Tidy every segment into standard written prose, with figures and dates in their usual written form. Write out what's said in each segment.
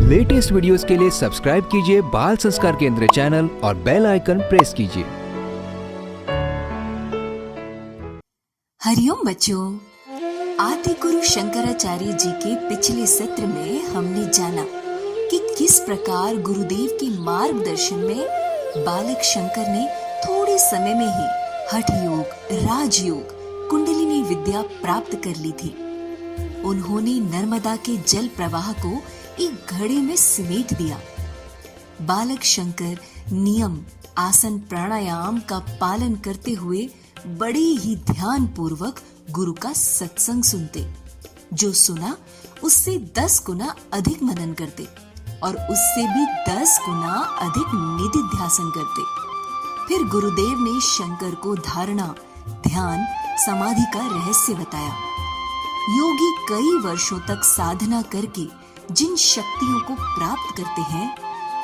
Latest videos के लिए subscribe कीजिए बाल संस्कार केंद्र चैनल और बेल आइकन प्रेस कीजिए। हरिओम बच्चों, आदि गुरु शंकराचार्य जी के पिछले सत्र में हमने जाना कि किस प्रकार गुरुदेव के मार्गदर्शन में बालक शंकर ने थोड़े समय में ही हठ योग, राजयोग, कुंडलिनी विद्या प्राप्त कर ली थी। उन्होंने नर्मदा के जल प्रवाह को एक घड़े में सिमेट दिया। बालक शंकर नियम, आसन, प्राणायाम का पालन करते हुए बड़े ही ध्यान पूर्वक गुरु का सत्संग सुनते। जो सुना उससे 10 गुना अधिक मनन करते और उससे भी 10 गुना अधिक निधिध्यासन करते। फिर गुरुदेव ने शंकर को धारणा, ध्यान, समाधि का रहस्य बताया। योगी कई वर्षों तक साधना करके जिन शक्तियों को प्राप्त करते हैं,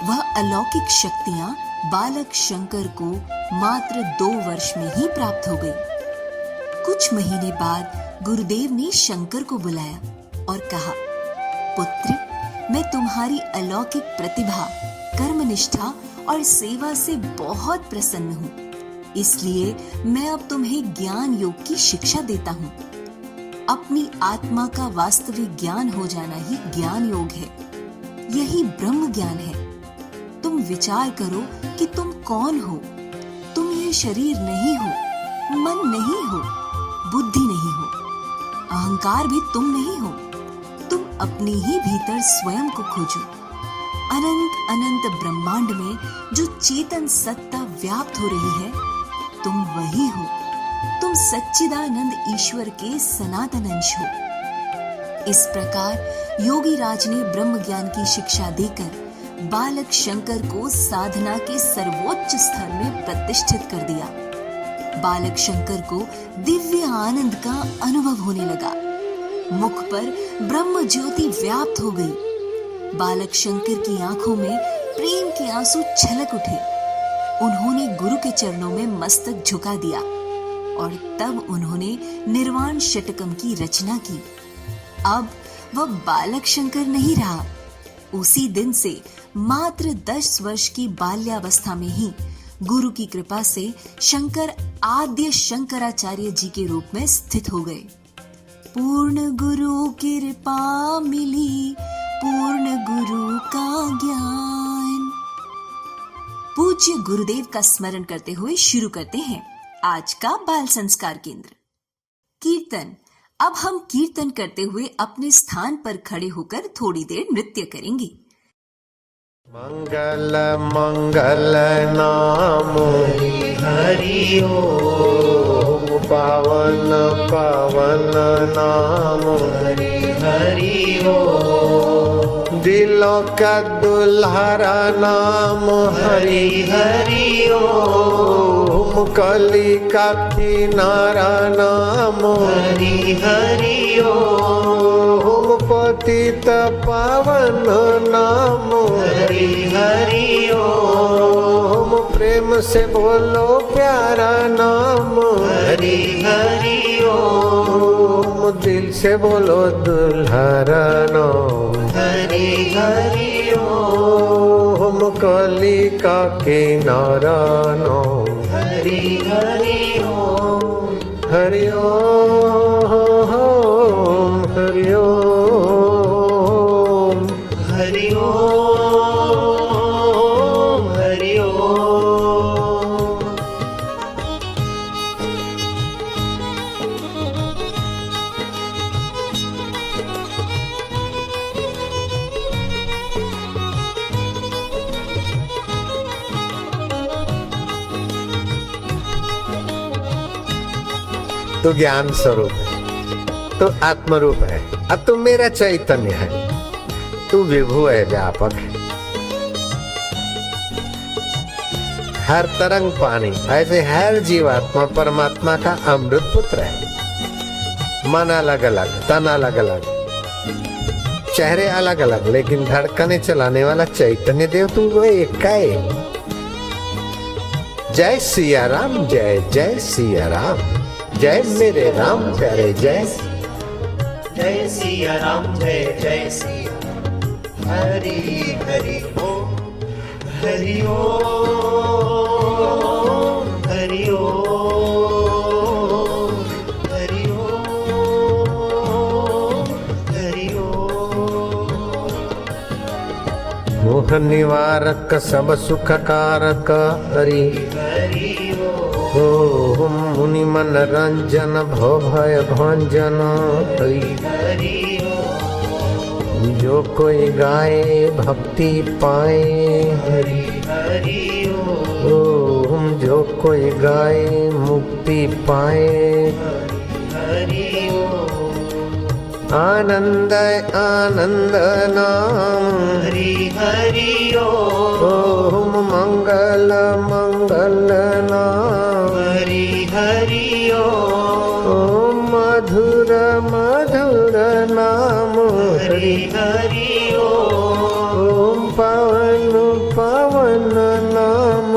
वह अलौकिक शक्तियां बालक शंकर को मात्र 2 वर्ष में ही प्राप्त हो गई। कुछ महीने बाद गुरुदेव ने शंकर को बुलाया और कहा, पुत्र, मैं तुम्हारी अलौकिक प्रतिभा, कर्मनिष्ठा और सेवा से बहुत प्रसन्न हूँ। इसलिए मैं अब तुम्हें ज्ञान योग की शिक्षा देता हूँ। अपनी आत्मा का वास्तविक ज्ञान हो जाना ही ज्ञान योग है। यही ब्रह्म ज्ञान है। तुम विचार करो कि तुम कौन हो। तुम ये शरीर नहीं हो, मन नहीं हो, बुद्धि नहीं हो, अहंकार भी तुम नहीं हो। तुम अपने ही भीतर स्वयं को खोजो। अनंत अनंत ब्रह्मांड में जो चेतन सत्ता व्याप्त हो रही है, तुम वही हो। तुम सच्चिदानंद ईश्वर के सनातन अंश हो। इस प्रकार योगी राज ने ब्रह्म ज्ञान की शिक्षा देकर बालक शंकर को साधना के सर्वोच्च स्तर में प्रतिष्ठित कर दिया। बालक शंकर को दिव्य आनंद का अनुभव होने लगा। मुख पर ब्रह्म ज्योति व्याप्त हो गई। बालक शंकर की आंखों में प्रेम के आंसू छलक उठे। उन्होंने गुरु के चरणों में मस्तक झुका दिया और तब उन्होंने निर्वाण षटकम की रचना की। अब वह बालक शंकर नहीं रहा। उसी दिन से मात्र 10 वर्ष की बाल्यावस्था में ही गुरु की कृपा से शंकर आद्य शंकराचार्य जी के रूप में स्थित हो गए। पूर्ण गुरु कृपा मिली, पूर्ण गुरु का ज्ञान। पूज्य गुरुदेव का स्मरण करते हुए शुरू करते हैं आज का बाल संस्कार केंद्र। कीर्तन। अब हम कीर्तन करते हुए अपने स्थान पर खड़े होकर थोड़ी देर नृत्य करेंगे। मंगल मंगल नाम हरि ओम, पावन पावन नाम हरि ओम, दिलों का दुल्हरा नाम हरि हरि ओम, कली का किनारा नाम हरि हरि ओम, पतित पावन नाम हरि हरि ओम, प्रेम से बोलो प्यारा नाम हरि हरि ओम, दिल से बोलो दुल्हरा नाम हरि हरि ओम, कली का किनारा नाम हरि हरि ओम, हरि ओम, हरि ओम, हरि ओम, हरि ओम। तू ज्ञान स्वरूप है, तू आत्मरूप है, अब तू मेरा चैतन्य है, तू विभु है, व्यापक है। हर तरंग पानी, ऐसे हर जीवात्मा परमात्मा का अमृत पुत्र है। मन अलग अलग, तन अलग अलग, चेहरे अलग अलग, लेकिन धड़कने चलाने वाला चैतन्य देव तू वो एक का एक। जय सिया राम, जय जय सिया राम, जय मेरे राम प्यारे, जय जय सिया राम, जय जय सिया हरि हरि ओम हरि ओम हरि ओम हरि ओम हरि ओम। मोह निवारक सब सुख कारक हरि हरि ओम। मुनि मन रंजन भव भय भंजन हरि हरि ओम। जो कोई गाए भक्ति पाए हरि हरि ओम। जो कोई गाए मुक्ति पाए हरि ओम। आनंद आनंद नाम हरि हरि ओम। मंगल मंगल नाम हरि हरि ओम। मधुर मधुर नाम हरि हरि ओम। पवन पवन नाम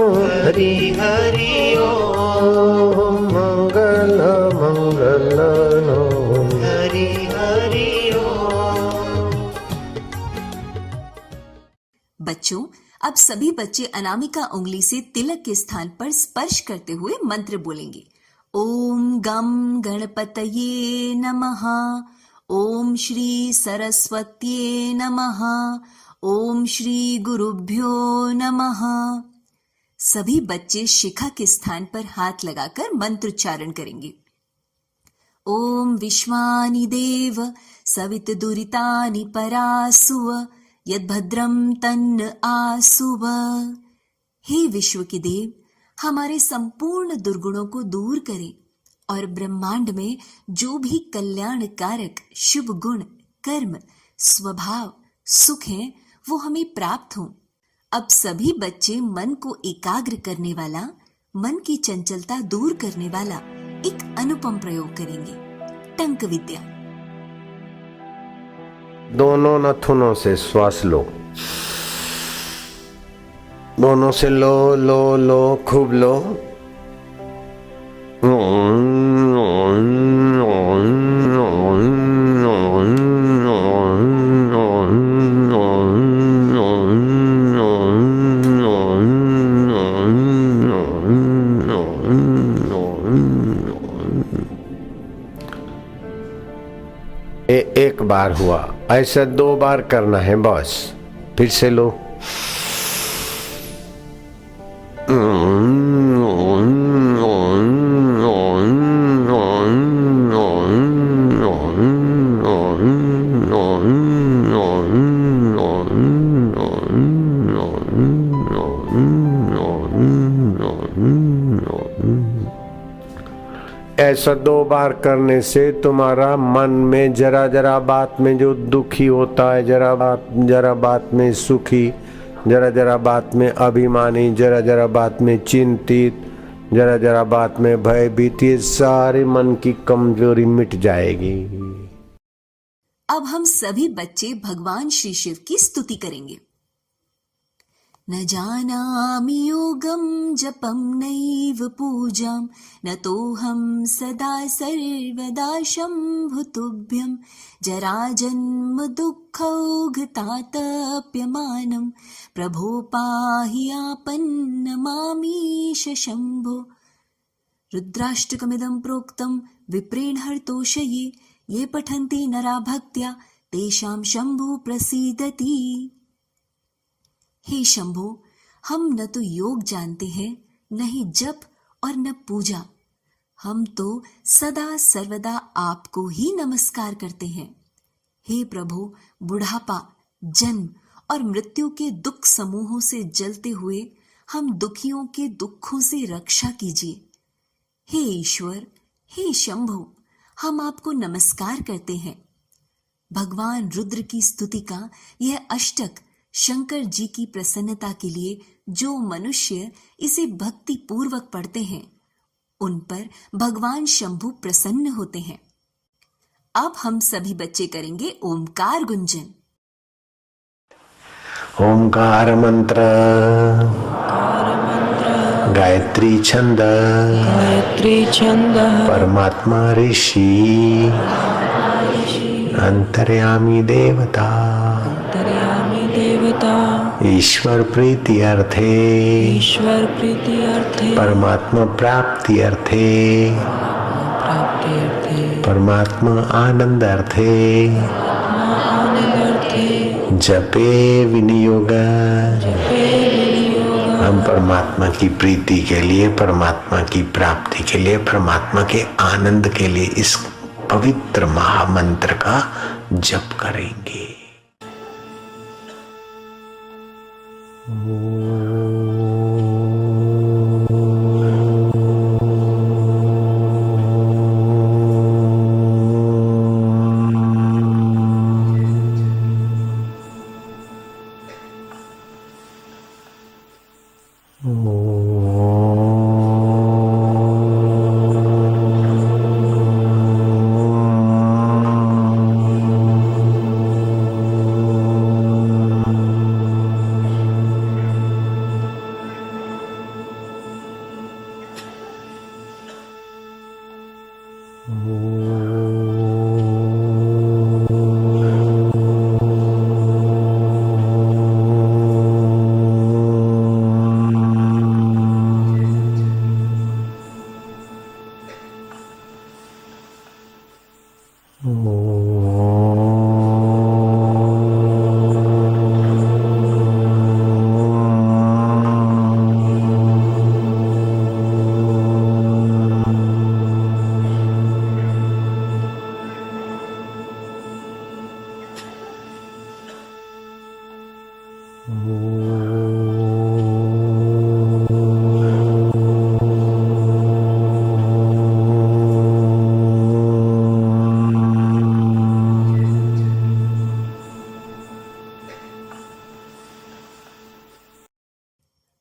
हरि हरि ओम। मंगल मंगल नाम हरि हरि ओम। बच्चों, अब सभी बच्चे अनामिका उंगली से तिलक के स्थान पर स्पर्श करते हुए मंत्र बोलेंगे। ओम गम गणपतये नमः। ओम श्री सरस्वत्ये नमः। ओम श्री गुरुभ्यो नमः। सभी बच्चे शिखा के स्थान पर हाथ लगाकर मंत्रोच्चारण करेंगे। ओम विश्वानि देव सवितुर्दुरितानि परासुव यद्भद्रं तन्न आसुव। हे विश्व के देव, हमारे संपूर्ण दुर्गुणों को दूर करें और ब्रह्मांड में जो भी कल्याणकारक शुभ गुण, कर्म, स्वभाव, सुख हैं, वो हमें प्राप्त हों। अब सभी बच्चे मन को एकाग्र करने वाला, मन की चंचलता दूर करने वाला एक अनुपम प्रयोग करेंगे, टंक विद्या। दोनों नथुनों से श्वास लो, दोनों से लो लो लो, खूब लो। एक बार हुआ, ऐसा 2 बार करना है बस। फिर से लो। ऐसा 2 बार करने से तुम्हारा मन में जरा जरा बात में जो दुखी होता है, जरा बात में सुखी, जरा जरा बात में अभिमानी, जरा जरा बात में चिंतित, जरा जरा बात में भयभीत, ये सारे मन की कमजोरी मिट जाएगी। अब हम सभी बच्चे भगवान श्री शिव की स्तुति करेंगे। न जानामि योगं जपं नैव पूजां नतोऽहं सदा सर्वदा शम्भुतुभ्यं जराजन्म दुःखौघतातप्यमानं प्रभो पाहि आपन्नमामीश शम्भो। रुद्राष्टकमिदं प्रोक्तं विप्रेण हर्तोषये ये पठन्ति नरा भक्त्या तेषां शम्भु प्रसीदति। हे शंभो, हम न तो योग जानते हैं, न ही जप और न पूजा। हम तो सदा सर्वदा आपको ही नमस्कार करते हैं। हे प्रभु, बुढ़ापा, जन्म और मृत्यु के दुख समूहों से जलते हुए हम दुखियों के दुखों से रक्षा कीजिए। हे ईश्वर, हे शंभो, हम आपको नमस्कार करते हैं। भगवान रुद्र की स्तुति का यह अष्टक शंकर जी की प्रसन्नता के लिए जो मनुष्य इसे भक्ति पूर्वक पढ़ते हैं, उन पर भगवान शंभु प्रसन्न होते हैं। अब हम सभी बच्चे करेंगे ओमकार गुंजन। ओमकार मंत्र, गायत्री छंद, परमात्मा ऋषि, अंतर्यामी देवता, ईश्वर प्रीति अर्थे ईश्वर प्रीति अर्थे परमात्मा प्राप्ति अर्थे प्राप्ति अर्थे परमात्मा आनंद अर्थे आनंद अर्थे जपे विनियोग। जपे विनियोग। हम परमात्मा की प्रीति के लिए, परमात्मा की प्राप्ति के लिए, परमात्मा के आनंद के लिए इस पवित्र महामंत्र का जप करेंगे।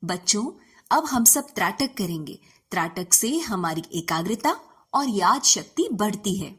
बच्चों, अब हम सब त्राटक करेंगे। त्राटक से हमारी एकाग्रता और याद शक्ति बढ़ती है।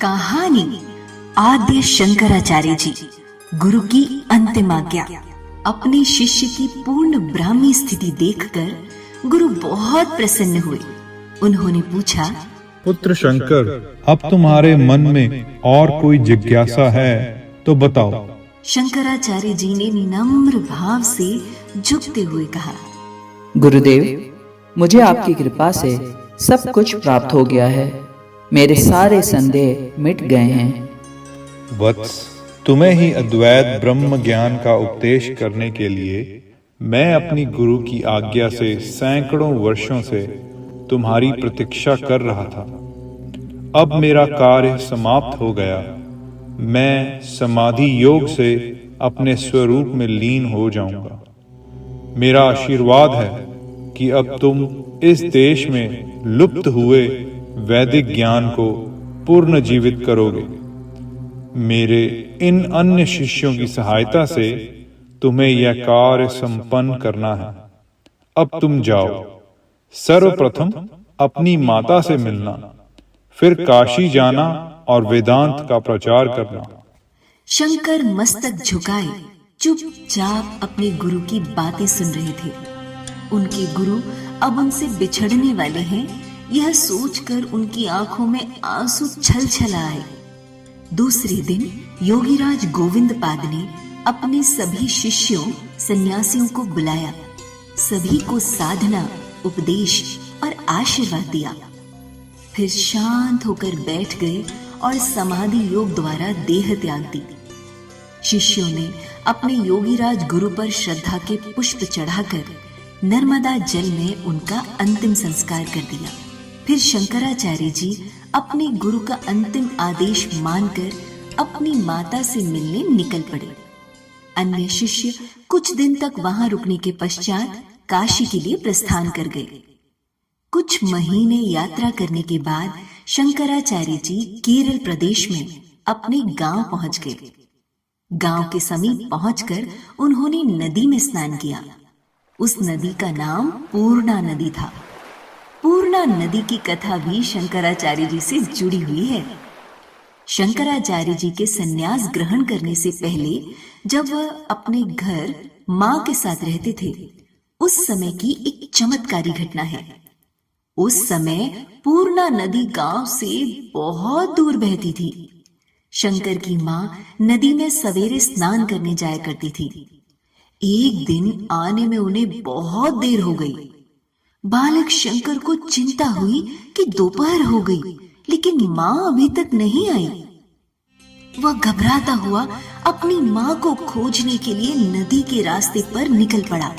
कहानी आद्य शंकराचार्य जी, गुरु की अंतिम आज्ञा। अपने शिष्य की पूर्ण ब्राह्मी स्थिति देखकर गुरु बहुत प्रसन्न हुए। उन्होंने पूछा, पुत्र शंकर, अब तुम्हारे मन में और कोई जिज्ञासा है तो बताओ। शंकराचार्य जी ने नम्र भाव से झुकते हुए कहा, गुरुदेव, मुझे आपकी कृपा से सब कुछ प्राप्त हो गया है। मेरे सारे संदेह मिट गए हैं। वत्स, तुम्हें ही अद्वैत ब्रह्म ज्ञान का उपदेश करने के लिए मैं अपनी गुरु की आज्ञा से सैकड़ों वर्षों से तुम्हारी प्रतीक्षा कर रहा था। अब मेरा कार्य समाप्त हो गया। मैं समाधि योग से अपने स्वरूप में लीन हो जाऊंगा। मेरा आशीर्वाद है कि अब तुम इस देश में लुप्त हुए वैदिक ज्ञान को पूर्ण जीवित करोगे। मेरे इन अन्य शिष्यों की सहायता से तुम्हें यह कार्य संपन्न करना है। अब तुम जाओ। सर्वप्रथम अपनी माता से मिलना, फिर काशी जाना और वेदांत का प्रचार करना। शंकर मस्तक झुकाए चुपचाप अपने गुरु की बातें सुन रहे थे। उनके गुरु अब उनसे बिछड़ने वाले हैं, यह सोचकर उनकी आंखों में आंसू छल छल आए। दूसरे दिन योगीराज गोविंद पाद ने अपने सभी शिष्यों सन्यासियों को बुलाया, सभी को साधना, उपदेश और आशीर्वाद दिया। फिर शांत होकर बैठ गए और समाधि योग द्वारा देह त्याग दी। शिष्यों ने अपने योगीराज गुरु पर श्रद्धा के पुष्प चढ़ाकर नर्मदा जल में उनका अंतिम संस्कार कर दिया। फिर शंकराचार्य जी अपने गुरु का अंतिम आदेश मानकर अपनी माता से मिलने निकल पड़े। अन्य शिष्य कुछ दिन तक वहां रुकने के पश्चात काशी के लिए प्रस्थान कर गए। कुछ महीने यात्रा करने के बाद शंकराचार्य जी केरल प्रदेश में अपने गांव पहुंच गए। गांव के समीप पहुंचकर उन्होंने नदी में स्नान किया। उस नदी का नाम पूर्णा नदी था। पूर्णा नदी की कथा भी शंकराचार्य जी से जुड़ी हुई है। शंकराचार्य जी के सन्यास ग्रहण करने से पहले जब वह अपने घर मां के साथ रहते थे, उस समय की एक चमत्कारी घटना है। उस समय पूर्णा नदी गांव से बहुत दूर बहती थी। शंकर की मां नदी में सवेरे स्नान करने जाया करती थी। एक दिन आने में उन्हें बहुत देर हो गई। बालक शंकर को चिंता हुई कि दोपहर हो गई, लेकिन मां अभी तक नहीं आई। वह घबराता हुआ अपनी मां को खोजने के लिए नदी के रास्ते पर निकल पड़ा।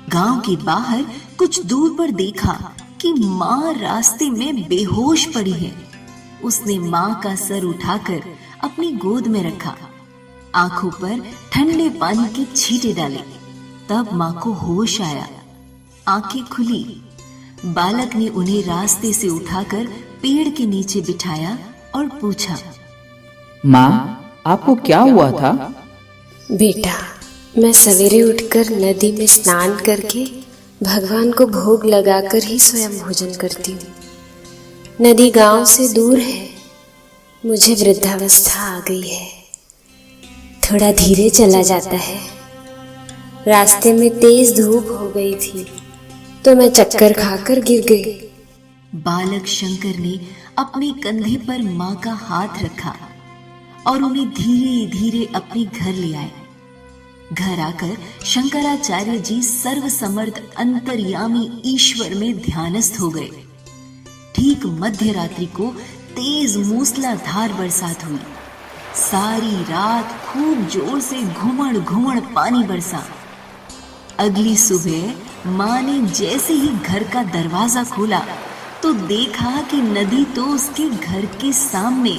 गांव के बाहर कुछ दूर पर देखा कि मां रास्ते में बेहोश पड़ी है। उसने मां का सर उठाकर अपनी गोद में रखा, आंखों पर ठंडे पानी के छींटे डाले। तब मां को होश आया, आंखें खुली। बालक ने उन्हें रास्ते से उठाकर पेड़ के नीचे बिठाया और पूछा, माँ, आपको क्या हुआ था? बेटा, मैं सवेरे उठकर नदी में स्नान करके भगवान को भोग लगाकर ही स्वयं भोजन करती हूँ। नदी गांव से दूर है, मुझे वृद्धावस्था आ गई है, थोड़ा धीरे चला जाता है। रास्ते में तेज धूप हो गई थी तो मैं चक्कर खाकर गिर गई। बालक शंकर ने अपने कंधे पर मां का हाथ रखा और उन्हें धीरे धीरे अपने घर ले आए। घर आकर शंकराचार्य जी सर्वसमर्थ अंतर्यामी ईश्वर में ध्यानस्थ हो गए। ठीक मध्य रात्रि को तेज मूसलाधार बरसात हुई। सारी रात खूब जोर से घुमड़ घुमड़ पानी बरसा। अगली सुबह मां ने जैसे ही घर का दरवाजा खोला तो देखा कि नदी तो उसके घर के सामने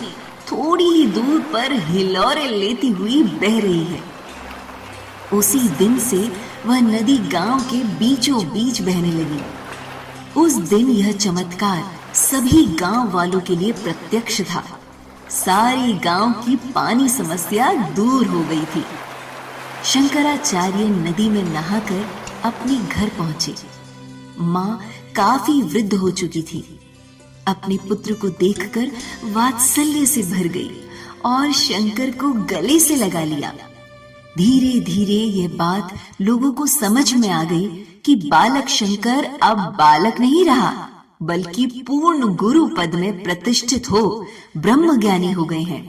थोड़ी ही दूर पर हिलोरे लेती हुई बह रही है। उसी दिन से वह नदी गांव के बीचों बीच बहने लगी। उस दिन यह चमत्कार सभी गांव वालों के लिए प्रत्यक्ष था। सारे गांव की पानी समस्या दूर हो गई थी। शंकराचार्य नदी में नहाकर अपने घर पहुंचे। मां काफी वृद्ध हो चुकी थी। अपने पुत्र को देखकर वात्सल्य से भर गई और शंकर को गले से लगा लिया। धीरे धीरे यह बात लोगों को समझ में आ गई कि बालक शंकर अब बालक नहीं रहा, बल्कि पूर्ण गुरु पद में प्रतिष्ठित हो ब्रह्म ज्ञानी हो गए हैं।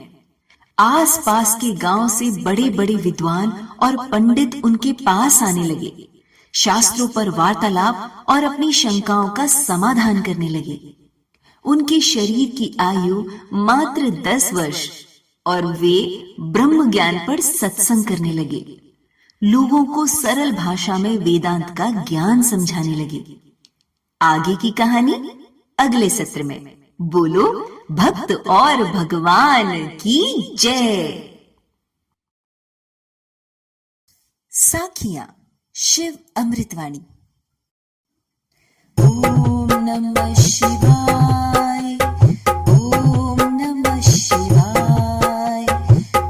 आस पास के गांव से बड़े बड़े विद्वान और पंडित उनके पास आने लगे, शास्त्रों पर वार्तालाप और अपनी शंकाओं का समाधान करने लगे। उनके शरीर की आयु मात्र 10 वर्ष और वे ब्रह्म ज्ञान पर सत्संग करने लगे। लोगों को सरल भाषा में वेदांत का ज्ञान समझाने लगे। आगे की कहानी अगले सत्र में। बोलो भक्त और भगवान की जय। साखियां शिव अमृतवाणी। ओम नमः शिवाय, ओम नमः शिवाय।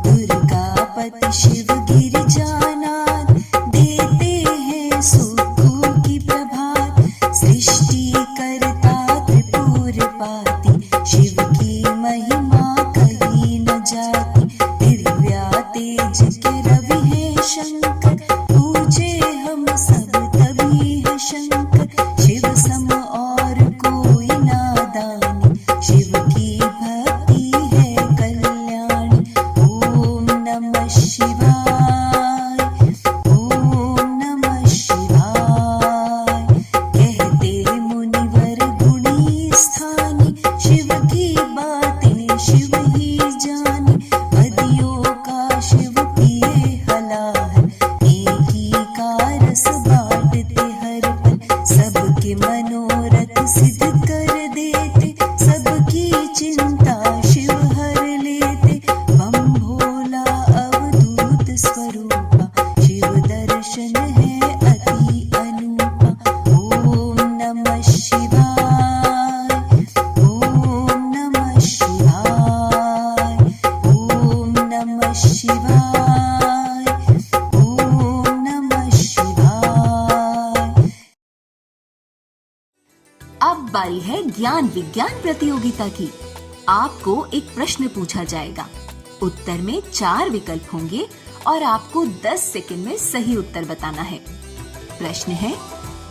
दुर्गापति शिव गिरिजानाथ देते हैं सुखों की प्रभात। सृष्टि करता त्रिपुर पाती, शिव की महिमा कहीं न जाती। दिव्या तेज के रवि है शंकर, पूजे हम सब तभी है शंकर। शिव सम और कोई नादानी, शिव की भक्ति है कल्याणी। ओम नमः शिवाय, ओम नमः शिवाय। कहते मुनिवर गुणी स्थानी, शिव की बातें शिव ही जाने। नदियों का शिव पिए हलाहल, एक ही का रस बांटते हर पल। सबके मनोरथ सिद्ध कर देते, सबकी चिंता शिव हर लेते। बम भोला अवधूत स्वरूपा, शिव दर्शन है अति अनूपा। ओम नमः शिवाय, ओम नमः शिवाय, ओम नमः शिवाय, ओम नमः शिवाय। अब बारी है ज्ञान विज्ञान प्रतियोगिता की। आपको एक प्रश्न पूछा जाएगा, उत्तर में 4 विकल्प होंगे और आपको 10 सेकंड में सही उत्तर बताना है। प्रश्न है,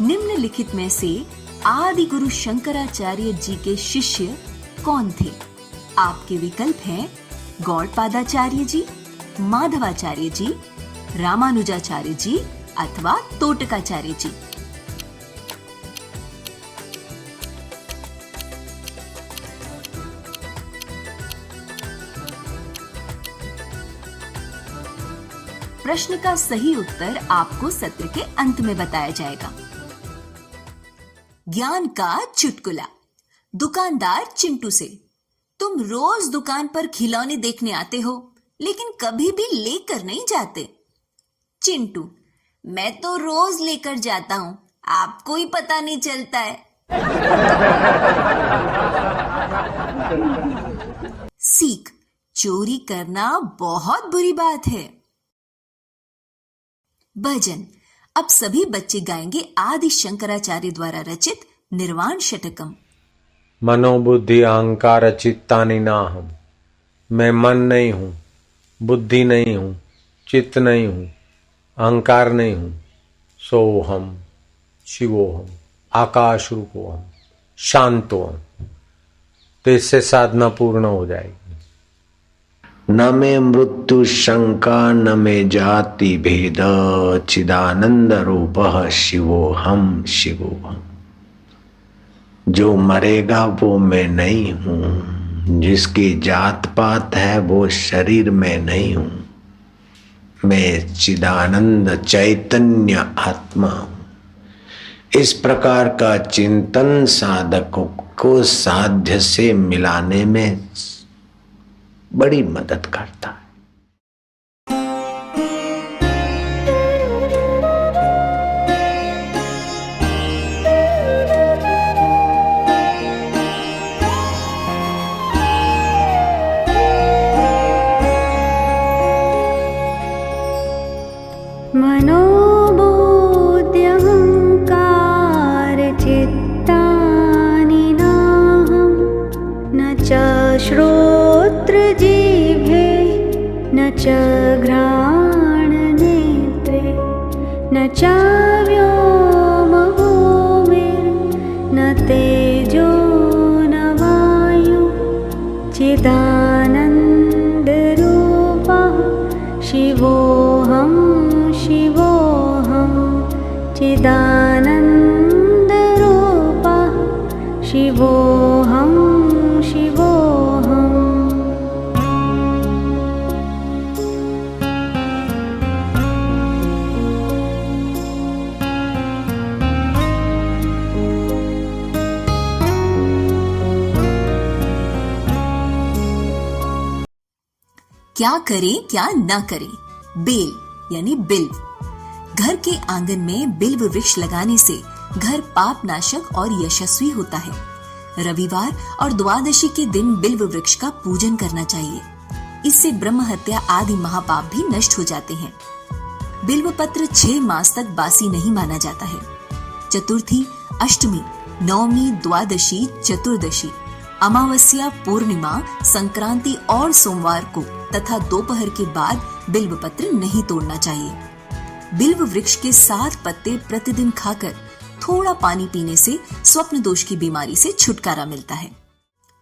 निम्नलिखित में से आदि गुरु शंकराचार्य जी के शिष्य कौन थे? आपके विकल्प हैं गौड़पादाचार्य जी, माधवाचार्य जी, रामानुजाचार्य जी अथवा तोटकाचार्य जी। प्रश्न का सही उत्तर आपको सत्र के अंत में बताया जाएगा। ज्ञान का चुटकुला। दुकानदार चिंटू से, तुम रोज दुकान पर खिलौने देखने आते हो, लेकिन कभी भी लेकर नहीं जाते। चिंटू, मैं तो रोज लेकर जाता हूं, आपको ही पता नहीं चलता है। सीख, चोरी करना बहुत बुरी बात है। भजन। अब सभी बच्चे गाएंगे आदि शंकराचार्य द्वारा रचित निर्वाण षटकम। मनोबुद्धि अहंकार चित्तानि नाहम। मैं मन नहीं हूं, बुद्धि नहीं हूं, चित्त नहीं हूं, अहंकार नहीं हूं। सोहम शिवोहम आकाश रूपोहम शांतोहम। तो इससे साधना पूर्ण हो जाएगी। न में मृत्यु शंका न में जाति भेद, चिदानंद रूप शिवोहम शिवोहम। जो मरेगा वो मैं नहीं हूं, जिसकी जात पात है वो शरीर में नहीं हूं। मैं चिदानंद चैतन्य आत्मा हूं। इस प्रकार का चिंतन साधकों को साध्य से मिलाने में बड़ी मदद करता है। मनोबुद्ध्यहंकार चित्तानि नाहं, न च श्रोत्रजिह्वे न च घ्राणनेत्रे न च व्योमभूमिर्न तेजो न वायु। चिदानन्दरूपः शिवोऽहं शिवोऽहं। चिदानन्दरूपः शिवोऽहं शिवोऽहम्। क्या करें क्या न करें। बेल यानी बिल्व। घर के आंगन में बिल्व वृक्ष लगाने से घर पाप नाशक और यशस्वी होता है। रविवार और द्वादशी के दिन बिल्व वृक्ष का पूजन करना चाहिए। इससे ब्रह्म हत्या आदि महापाप भी नष्ट हो जाते हैं। बिल्व पत्र 6 मास तक बासी नहीं माना जाता है। चतुर्थी, अष्टमी, नवमी, द्वादशी, चतुर्दशी, अमावस्या, पूर्णिमा, संक्रांति और सोमवार को तथा दोपहर के बाद बिल्व पत्र नहीं तोड़ना चाहिए। बिल्व वृक्ष के 7 पत्ते प्रतिदिन खाकर थोड़ा पानी पीने से स्वप्न दोष की बीमारी से छुटकारा मिलता है।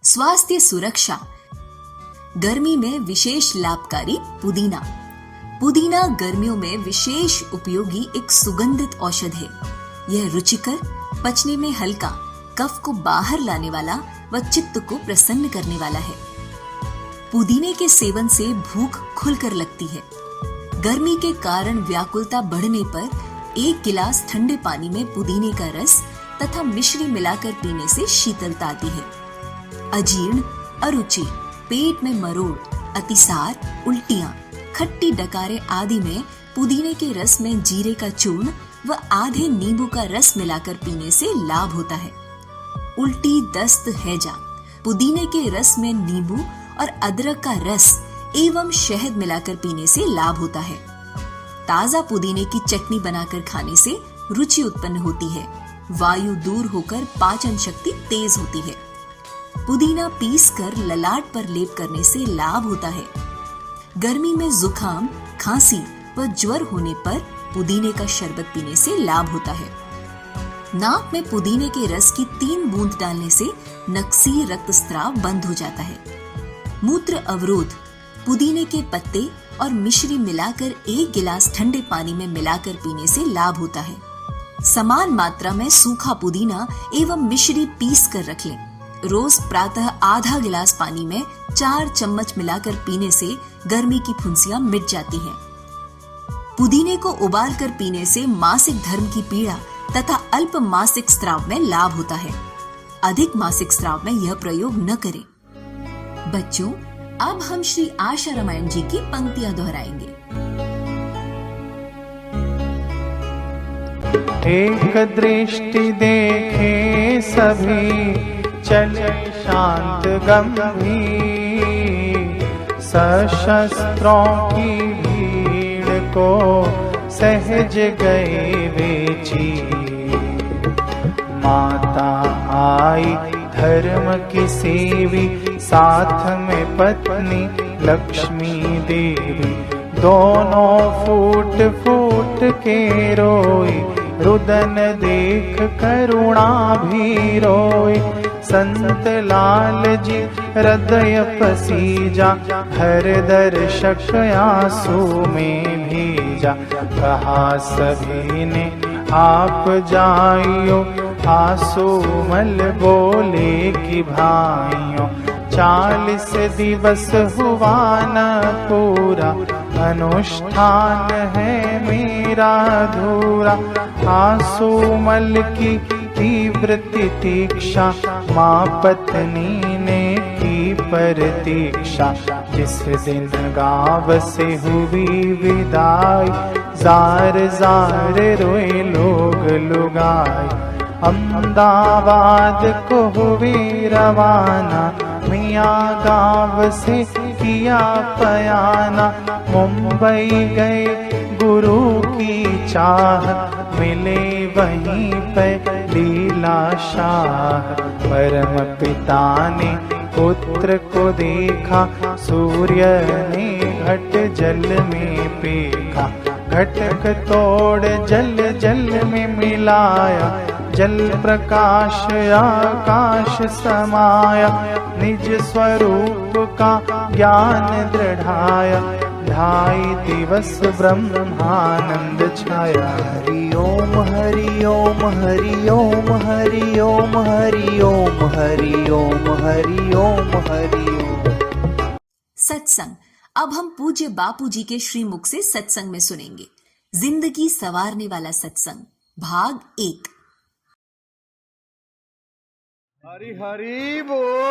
स्वास्थ्य सुरक्षा। गर्मी में विशेष लाभकारी पुदीना। पुदीना गर्मियों में विशेष उपयोगी एक सुगंधित औषध है। यह रुचिकर, पचने में हल्का, कफ को बाहर लाने वाला व चित्त को प्रसन्न करने वाला है। पुदीने के सेवन से भूख खुलकर लगती है। गर्मी के कारण व्याकुलता बढ़ने पर 1 गिलास ठंडे पानी में पुदीने का रस तथा मिश्री मिलाकर पीने से शीतलता आती है। अजीर्ण, अरुचि, पेट में मरोड़, अतिसार, उल्टियां, खट्टी डकारे आदि में पुदीने के रस में जीरे का चूर्ण व आधे नींबू का रस मिलाकर पीने से लाभ होता है। उल्टी, दस्त, हैजा, पुदीने के रस में नींबू और अदरक का रस एवं शहद मिलाकर पीने से लाभ होता है। ताजा पुदीने की चटनी बनाकर खाने से रुचि उत्पन्न होती है। वायु दूर होकर पाचन शक्ति तेज होती है। पुदीना पीसकर ललाट पर लेप करने से लाभ होता है। गर्मी में जुकाम, खांसी व ज्वर होने पर पुदीने का शरबत पीने से लाभ होता है। नाक में पुदीने के रस की 3 बूंद डालने से नक्सी रक्तस्राव बंद हो जाता है। मूत्र अवरोध। पुदीने के पत्ते और मिश्री मिलाकर 1 गिलास ठंडे पानी में मिलाकर पीने से लाभ होता है। समान मात्रा में सूखा पुदीना एवं मिश्री पीस कर रख लें। रोज प्रातः आधा गिलास पानी में 4 चम्मच मिलाकर पीने से गर्मी की फुंसियां मिट जाती हैं। पुदीने को उबाल कर पीने से मासिक धर्म की पीड़ा तथा अल्प मासिक स्राव में लाभ होता है। अधिक मासिक स्राव में यह प्रयोग न करें। बच्चों, अब हम श्री आशा रामायण जी की पंक्तियां दोहराएंगे। एक दृष्टि देखे सभी, चले शांत गंभीर, सशस्त्रों की भीड़ को सहज गए बेची। माता आई धर्म की सेवी, साथ में पत्नी लक्ष्मी देवी। दोनों फूट फूट के रोई, रुदन देख करुणा भी रोई। संत लाल जी हृदय पसीजा, हर दर्शक आंसू में भीजा। कहा सभी ने आप जाइयो, आंसू मल बोले कि भाइयों। 40 दिवस हुआ न पूरा, अनुष्ठान है मेरा अधूरा। आंसू मल की तीव्र तितीक्षा, माँ पत्नी ने की प्रतीक्षा। जिस दिन गाँव से हुई विदाई, जार जार रोए लोग लुगाई। अहमदाबाद को हुई रवाना, मियाँ गाँव से किया पयाना। मुंबई गए गुरु की चाह, मिले वहीं पे लीला शाह। परम पिता ने पुत्र को देखा, सूर्य ने घट जल में पेखा। घटक तोड़ जल जल में मिलाया, जल प्रकाश आकाश समाया। निज स्वरूप का ज्ञान दृढ़ाया, 2.5 दिवस ब्रह्मानंद छाया। हरि ओम हरि ओम हरि ओम हरि ओम हरि ओम हरि ओम हरि ओम हरि ओम। सत्संग। अब हम पूज्य बापू जी के श्रीमुख से सत्संग में सुनेंगे। जिंदगी संवारने वाला सत्संग, भाग 1। हरि हरि बोल।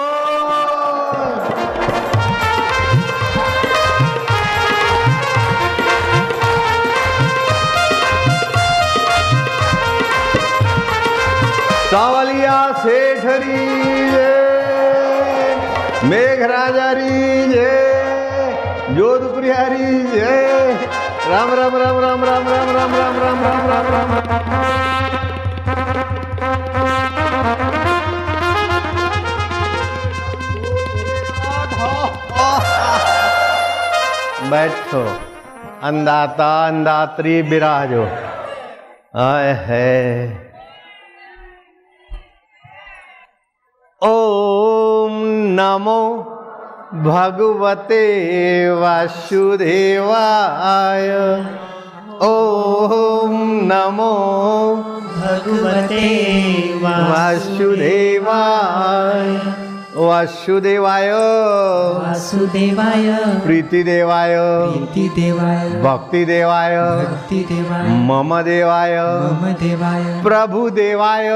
सावलिया सेठरी जय, मेघराजारी जय, जोधपुरियारी जय। राम राम राम राम राम राम राम राम राम राम राम राम। बैठो, अंदाता अंदात्री विराजो। आए है ओम नमो भगवते वासुदेवाय। ओम नमो भगवते वासुदेवाय। वासुदेवाय वासुदेवाय प्रीतिदेवाय प्रीतिदेवाय भक्तिदेवाय भक्तिदेवाय मम देवाय मम देवाय प्रभुदेवाय।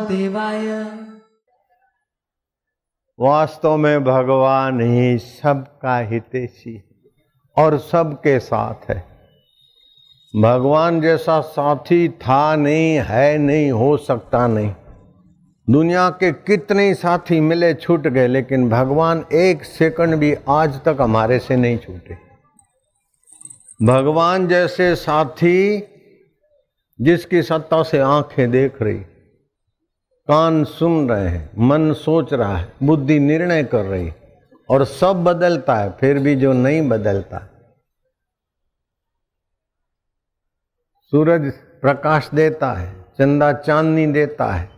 देवाय। वास्तव में भगवान ही सबका हितैषी और सबके साथ है। भगवान जैसा साथी था नहीं, है नहीं, हो सकता नहीं। दुनिया के कितने साथी मिले छूट गए, लेकिन भगवान एक सेकंड भी आज तक हमारे से नहीं छूटे। भगवान जैसे साथी जिसकी सत्ता से आंखें देख रही, कान सुन रहे हैं, मन सोच रहा है, बुद्धि निर्णय कर रही, और सब बदलता है, फिर भी जो नहीं बदलता। सूरज प्रकाश देता है, चंदा चांदनी देता है,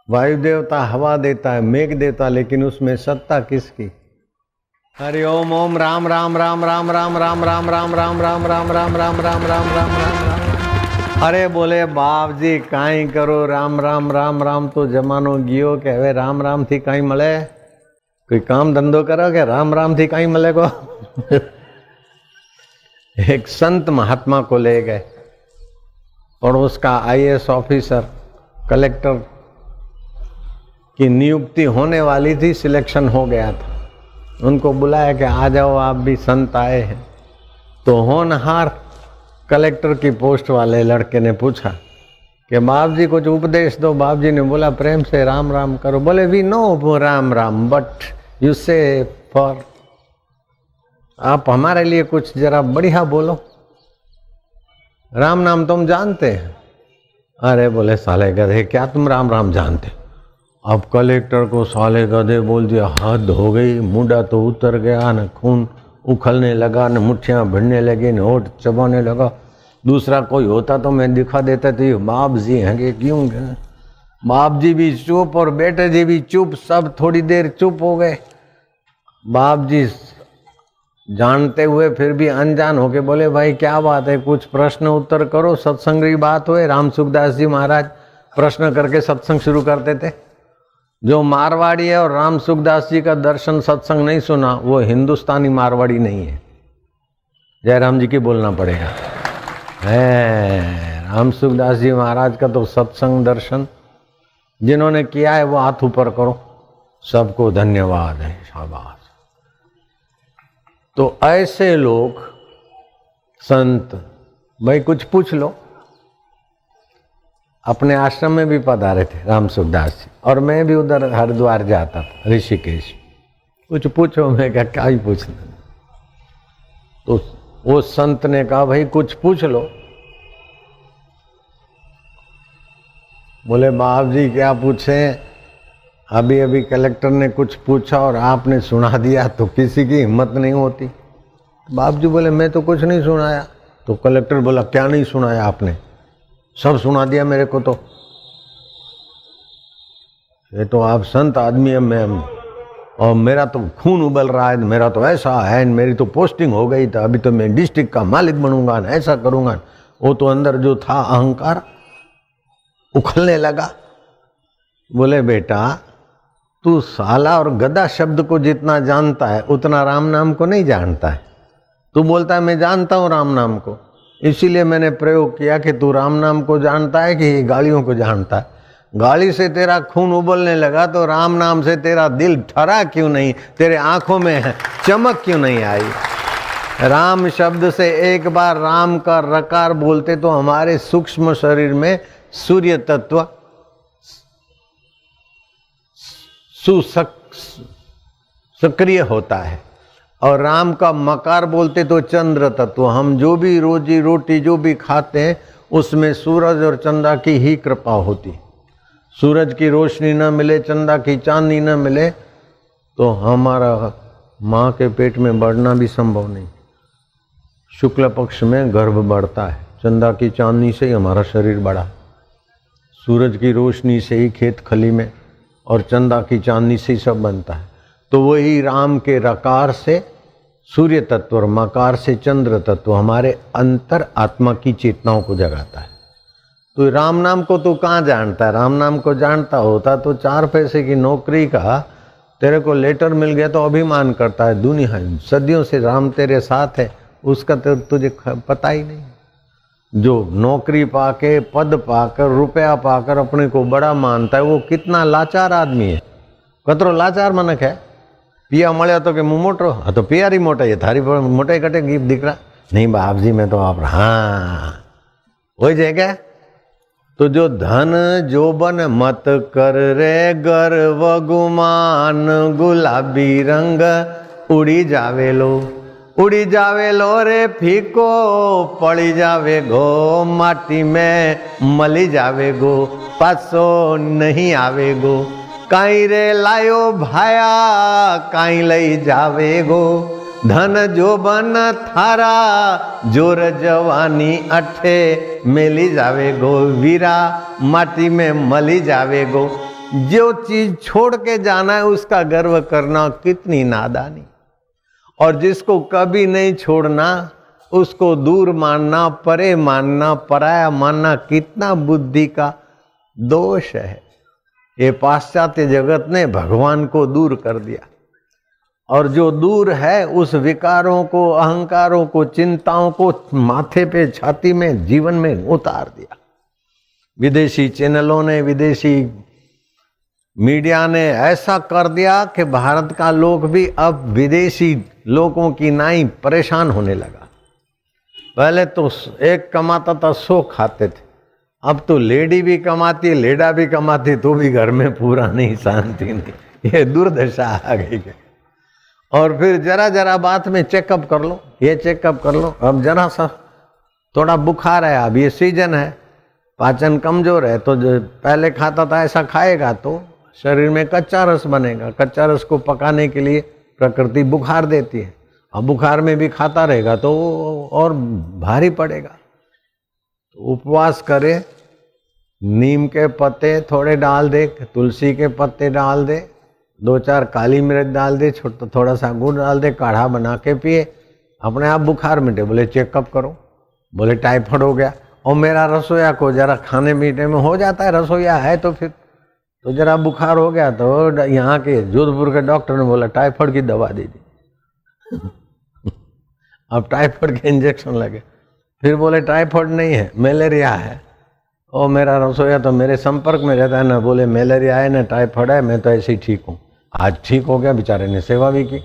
वायु देवता हवा देता है, मेघ देता, लेकिन उसमें सत्ता किसकी? हरि ओम ओम राम राम राम राम राम राम राम राम राम राम राम राम राम राम राम राम राम। अरे बोले बाप जी काई करो राम राम राम राम, तो जमानो गियो के हवे राम राम थी काई मळे? कोई काम धंधो करो के राम राम थी काई मळे को? एक संत महात्मा को ले गए और उसका IAS ऑफिसर, कलेक्टर की नियुक्ति होने वाली थी, सिलेक्शन हो गया था। उनको बुलाया कि आ जाओ आप भी संत आए हैं। तो होनहार कलेक्टर की पोस्ट वाले लड़के ने पूछा कि बाप जी कुछ उपदेश दो। बाप जी ने बोला प्रेम से राम राम करो। बोले we know Ram Ram but you say for, आप हमारे लिए कुछ जरा बढ़िया बोलो, राम नाम तुम जानते हैं? अरे बोले साले गधे क्या तुम राम राम जानते? अब कलेक्टर को साले गधे बोल दिया, हद हो गई। मुंडा तो उतर गया, न खून उखलने लगा, न मुट्ठियाँ भिड़ने लगी, न होठ चबाने लगा। दूसरा कोई होता तो मैं दिखा देता थी बाप जी हैं कि क्यों? बाप जी भी चुप और बेटे जी भी चुप, सब थोड़ी देर चुप हो गए। बाप जी जानते हुए फिर भी अनजान होके बोले भाई क्या बात है, कुछ प्रश्न उत्तर करो, सत्संग की बात हुए। राम सुखदास जी महाराज प्रश्न करके सत्संग शुरू करते थे। जो मारवाड़ी है और राम सुखदास जी का दर्शन सत्संग नहीं सुना, वो हिंदुस्तानी मारवाड़ी नहीं है। जयराम जी की बोलना पड़ेगा। है राम सुखदास जी महाराज का तो सत्संग दर्शन जिन्होंने किया है वो हाथ ऊपर करो, सबको धन्यवाद है, शाबाश। तो ऐसे लोग संत भाई कुछ पूछ लो। अपने आश्रम में भी पधारे थे राम सुखदास जी, और मैं भी उधर हरिद्वार जाता था, ऋषिकेश। कुछ पूछो, मैं क्या ही पूछना। तो वो संत ने कहा भाई कुछ पूछ लो। बोले बाप जी क्या पूछे? अभी अभी कलेक्टर ने कुछ पूछा और आपने सुना दिया तो किसी की हिम्मत नहीं होती। बाप जी बोले मैं तो कुछ नहीं सुनाया। तो कलेक्टर बोला क्या नहीं सुनाया आपने? सब सुना दिया मेरे को। तो ये तो आप संत आदमी है, मैं और मेरा तो खून उबल रहा है, मेरा तो ऐसा है, मेरी तो पोस्टिंग हो गई था, अभी तो मैं डिस्ट्रिक्ट का मालिक बनूंगा, ऐसा करूंगा। वो तो अंदर जो था अहंकार उखलने लगा। बोले बेटा तू साला और गधा शब्द को जितना जानता है उतना राम नाम को नहीं जानता है। तू बोलता है मैं जानता हूँ राम नाम को, इसीलिए मैंने प्रयोग किया कि तू राम नाम को जानता है कि गालियों को जानता है। गाली से तेरा खून उबलने लगा तो राम नाम से तेरा दिल ठरा क्यों नहीं, तेरे आंखों में चमक क्यों नहीं आई? राम शब्द से एक बार राम का रकार बोलते तो हमारे सूक्ष्म शरीर में सूर्य तत्व सक्रिय होता है, और राम का मकार बोलते तो चंद्र तत्व। हम जो भी रोजी रोटी जो भी खाते हैं उसमें सूरज और चंदा की ही कृपा होती। सूरज की रोशनी न मिले, चंदा की चांदनी न मिले तो हमारा माँ के पेट में बढ़ना भी संभव नहीं। शुक्ल पक्ष में गर्भ बढ़ता है, चंदा की चांदनी से ही हमारा शरीर बढ़ा, सूरज की रोशनी से ही खेत खली में और चंदा की चांदनी से ही सब बनता है। तो वही राम के रकार से सूर्य तत्व और मकार से चंद्र तत्व हमारे अंतर आत्मा की चेतनाओं को जगाता है। तो राम नाम को तो कहाँ जानता है? राम नाम को जानता होता तो 4 पैसे की नौकरी का तेरे को लेटर मिल गया तो अभिमान करता है। दुनिया सदियों से राम तेरे साथ है, उसका तो तुझे पता ही नहीं। जो नौकरी पाके, पद पाकर, रुपया पाकर अपने को बड़ा मानता है, वो कितना लाचार आदमी है। कतरो लाचार मनक है। पिया મળ્યો तो कि मुँह मोटो, हाँ तो पियारी मोटा है, थारी मोटाई कटे गीप दिख रहा नहीं बाप जी मैं तो आप, हाँ वही जगह। तो जो धन जोबन मत कर रे गर्व गुमान, गुलाबी रंग उड़ी जावेलो रे फीको, पड़ी जावे गो माटी में मली जावे गो, पासो नहीं आवे गो। काई रे लायो भाया काई लई जावे गो, धन जोबन थारा जोर जवानी अठे मेली जावे गो, वीरा माटी में मली जावे गो। जो चीज छोड़ के जाना है उसका गर्व करना कितनी नादानी, और जिसको कभी नहीं छोड़ना उसको दूर मानना, परे मानना, पराया मानना कितना बुद्धि का दोष है। ये पाश्चात्य जगत ने भगवान को दूर कर दिया, और जो दूर है उस विकारों को, अहंकारों को, चिंताओं को माथे पे, छाती में, जीवन में उतार दिया। विदेशी चैनलों ने, विदेशी मीडिया ने ऐसा कर दिया कि भारत का लोग भी अब विदेशी लोगों की नाई परेशान होने लगा। पहले तो एक कमाता था 100 खाते थे, अब तो लेडी भी कमाती, लेडा भी कमाती तो भी घर में पूरा नहीं, शांति नहीं। ये दुर्दशा आ गई है। और फिर जरा जरा बात में चेकअप कर लो, ये चेकअप कर लो। अब जरा सा थोड़ा बुखार है, अब ये सीजन है, पाचन कमजोर है, तो जो पहले खाता था ऐसा खाएगा तो शरीर में कच्चा रस बनेगा। कच्चा रस को पकाने के लिए प्रकृति बुखार देती है। अब बुखार में भी खाता रहेगा तो और भारी पड़ेगा। तो उपवास करे, नीम के पत्ते थोड़े डाल दे, तुलसी के पत्ते डाल दे, 2-4 काली मिर्च डाल दे, थोड़ा सा गुड़ डाल दे, काढ़ा बना के पिए, अपने आप बुखार मिटे। बोले चेकअप करो, बोले टाइफाइड हो गया। और मेरा रसोईया को जरा खाने पीने में हो जाता है, रसोईया है तो फिर तो जरा बुखार हो गया तो यहाँ के जोधपुर के डॉक्टर ने बोला टाइफाइड की दवा दे दी। अब टाइफाइड के इंजेक्शन लगे। फिर बोले टाइफाइड नहीं है, मलेरिया है। और मेरा रसोईया तो मेरे संपर्क में रहता है ना, बोले मलेरिया है ना टाइफाइड है, मैं तो ऐसे ही ठीक हूँ। आज ठीक हो गया, बेचारे ने सेवा भी की।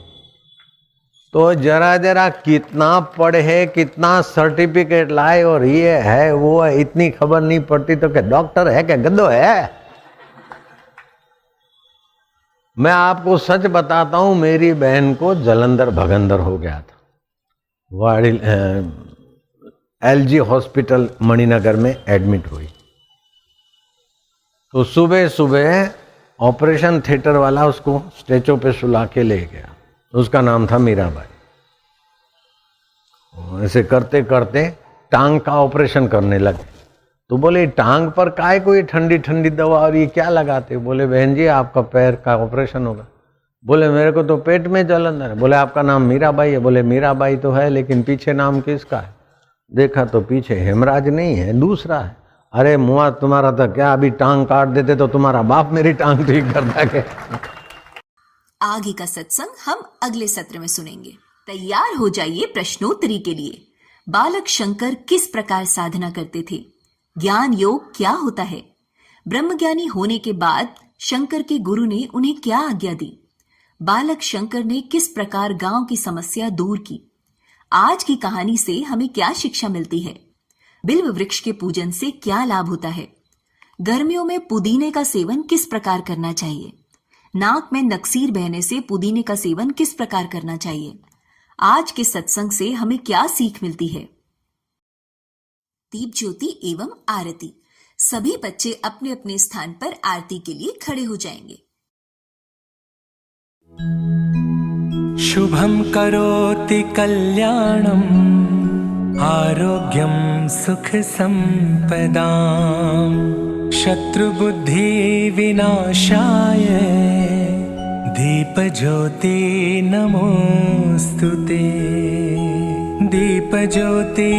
तो जरा जरा कितना पढ़े, कितना सर्टिफिकेट लाए, और ये है वो है, इतनी खबर नहीं पड़ती तो क्या डॉक्टर है क्या गद्दो है। मैं आपको सच बताता हूं, मेरी बहन को जलंधर भगंदर हो गया था, वाड़ी LG हॉस्पिटल मणिनगर में एडमिट हुई। तो सुबह सुबह ऑपरेशन थिएटर वाला उसको स्ट्रेचर पे सुला के ले गया। उसका नाम था मीराबाई। ऐसे करते करते टांग का ऑपरेशन करने लगे। तो बोले टांग पर काय कोई ठंडी ठंडी दवा और ये क्या लगाते? बोले बहन जी आपका पैर का ऑपरेशन होगा। बोले मेरे को तो पेट में जलन है। बोले आपका नाम मीराबाई है? बोले मीराबाई तो है, लेकिन पीछे नाम किसका है? देखा तो पीछे हेमराज नहीं है, दूसरा है। अरे मुआ तुम्हारा था क्या? अभी टांग काट देते तो तुम्हारा बाप मेरी टांग ठीक करता के। आगे का सत्संग हम अगले सत्र में सुनेंगे। तैयार हो जाइए प्रश्नोत्तरी के लिए। बालक शंकर किस प्रकार साधना करते थे? ज्ञान योग क्या होता है? ब्रह्मज्ञानी होने के बाद शंकर के गुरु ने उन्हें क्या आज्ञा दी? बालक शंकर ने किस प्रकार गांव की समस्या दूर की? आज की कहानी से हमें क्या शिक्षा मिलती है? बिल्व वृक्ष के पूजन से क्या लाभ होता है? गर्मियों में पुदीने का सेवन किस प्रकार करना चाहिए? नाक में नक्सीर बहने से पुदीने का सेवन किस प्रकार करना चाहिए? आज के सत्संग से हमें क्या सीख मिलती है? दीप ज्योति एवं आरती। सभी बच्चे अपने अपने स्थान पर आरती के लिए खड़े हो जाएंगे। शुभं करोति कल्याणं आरोग्यं सुख संपदां शत्रुबुद्धि विनाशाय दीपज्योति नमोस्तुते। दीपज्योति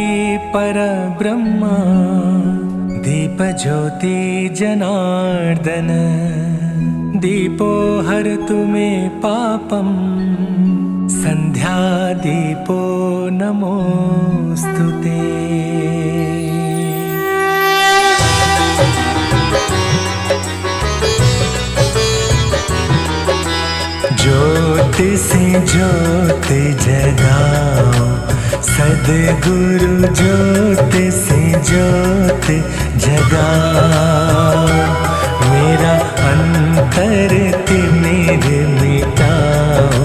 परब्रह्म दीपज्योति जनार्दन दीपो हरतु मे पापं संध्या दीपो नमोस्तुते। ज्योत से ज्योत जगाओ सद्गुरु ज्योत से ज्योत जगाओ मेरा अंतर तिमिर मिटाओ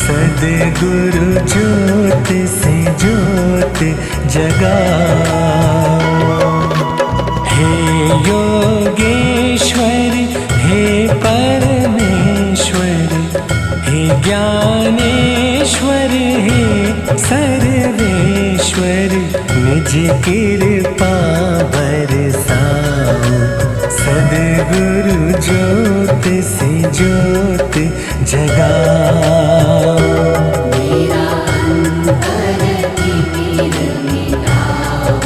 सद्गुरु ज्योत से ज्योत जगाओ। हे योगेश्वर हे परमेश्वर हे ज्ञानेश्वर हे सर्वेश्वर निज कृपा बरसाओ सद्गुरु ज्योत से ज्योत जगाओ। मेरा अंतर तिमिर मिटाओ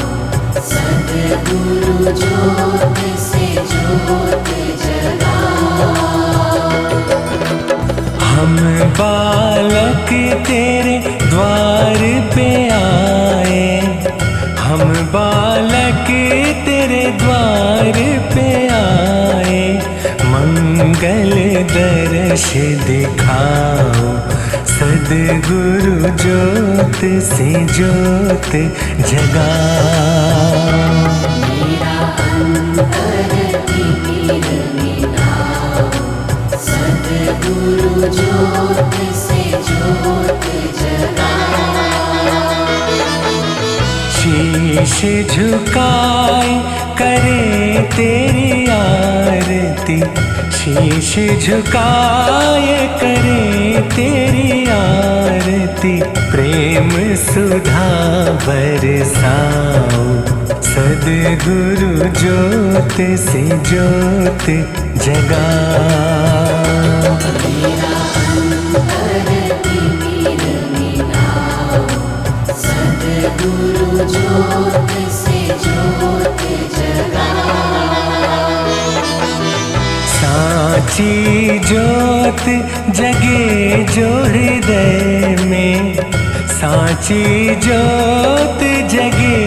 सद्गुरु ज्योत से ज्योत जगाओ। हम बालक तेरे द्वार पे आए हम बालक तेरे द्वार पे आए मंगल दर्श दिखाओ सद्गुरु ज्योत से ज्योत जगाओ। मेरा अंतर तिमिर मिटाओ सद्गुरु ज्योत से ज्योत जगाओ। शीश झुकाए करे तेरी आरती शीश झुकाए करे तेरी आरती प्रेम सुधा बरसाओ सद्गुरु ज्योत से ज्योत जगाओ। मेरा अंतर तिमिर मिटाओ सद्गुरु ज्योत से ज्योत जगाओ। साची ज्योत जगे जो हृदय में साची ज्योत जगे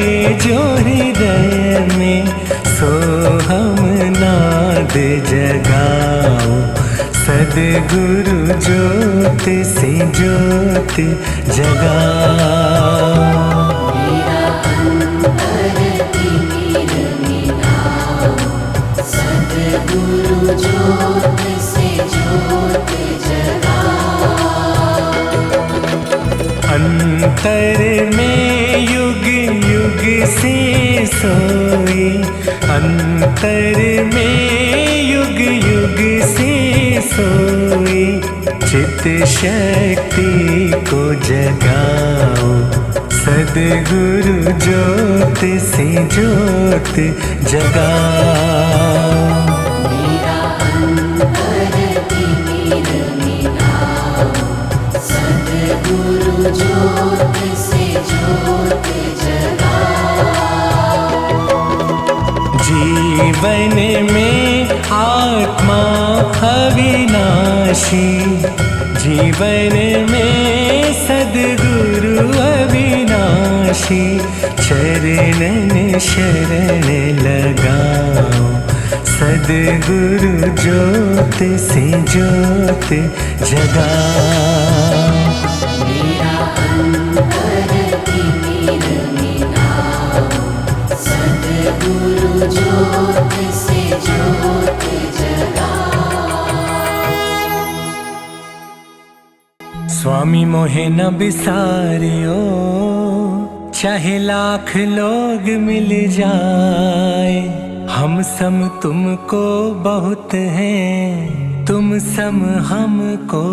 जो हृदय में सो हम नाद जगाओ सद्गुरु ज्योत से ज्योत जगाओ। मेरा अंतर तिमिर मिटाओ सद्गुरु ज्योत से ज्योत जगाओ। अंतर में युग युग से सोई अंतर में युग युग से सोई चित शक्ति को जगाओ सद्गुरु ज्योत से ज्योत जगाओ। मेरा अंतर तिमिर मिटाओ सद्गुरु ज्योत से ज्योत जगाओ। जीवन में आत्मा अविनाशी जीवन में सद्गुरु अविनाशी चरणन शरण लगाओ सद्गुरु ज्योत से ज्योत जगाओ। मेरा अंतर तिमिर मिटाओ सद्गुरु ज्योत से ज्योत जगा। स्वामी मोहे न बिसारियो, चाहे लाख लोग मिल जाए, हम सम तुमको बहुत हैं, तुम सम हमको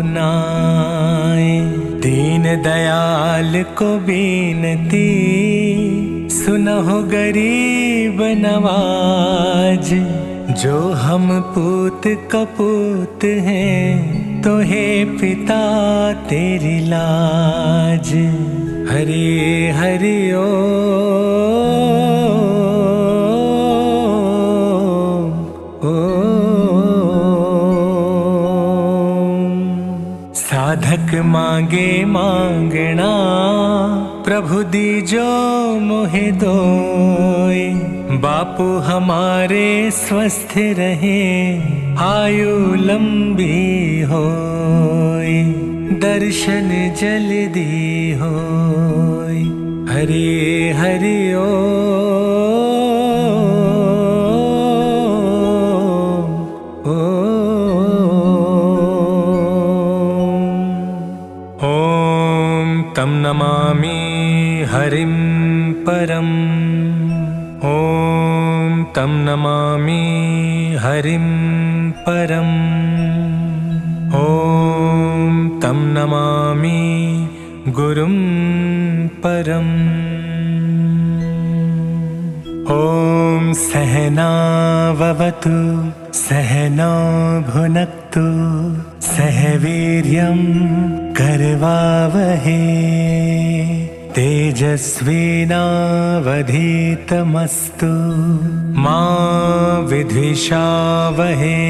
नाए। दीन दयाल को बीनती, सुनहो गरीब नवाज, जो हम पूत कपूत हैं, तो हे पिता तेरी लाज। हरे हरि ओ साधक मांगे मांगना, प्रभु दीजो मोहे दोय। बापू हमारे स्वस्थ रहे, आयु लंबी होय, दर्शन जल्दी होय। हरे हरि ओ तं नमामि हरिं परम। ॐ तं नमामि हरिं परम। ॐ तं नमामि गुरुं परम। ॐ सहना भवतु सहनौ भुनक्तु, सह वीर्यं करवावहे, तेजस्विनावधीतमस्तु मा विद्विषावहे।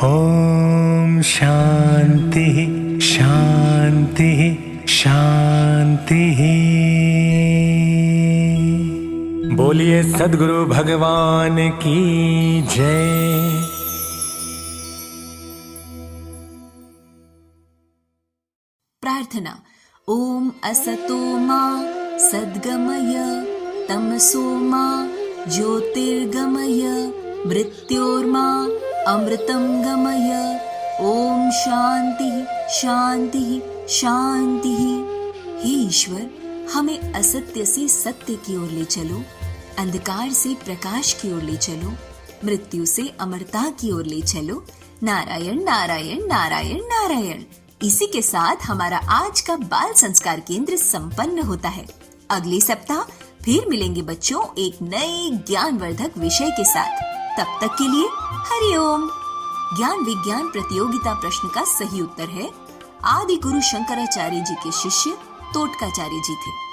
ॐ शान्ति शान्ति शान्तिः। बोलिए सद्गुरु भगवान की जय। प्रार्थना। ओम असतो मा सद्गमय, तमसो मा ज्योतिर्गमय, मृत्योर्मा अमृतं गमय। ओम शांति शांति शांति। हे ईश्वर, हमें असत्य से सत्य की ओर ले चलो, अंधकार से प्रकाश की ओर ले चलो, मृत्यु से अमरता की ओर ले चलो। नारायण नारायण नारायण नारायण। इसी के साथ हमारा आज का बाल संस्कार केंद्र संपन्न होता है। अगले सप्ताह फिर मिलेंगे बच्चों एक नए ज्ञानवर्धक विषय के साथ। तब तक के लिए हरिओम। ज्ञान विज्ञान प्रतियोगिता प्रश्न का सही उत्तर है आदि गुरु शंकराचार्य जी के शिष्य तोटकाचार्य जी थे।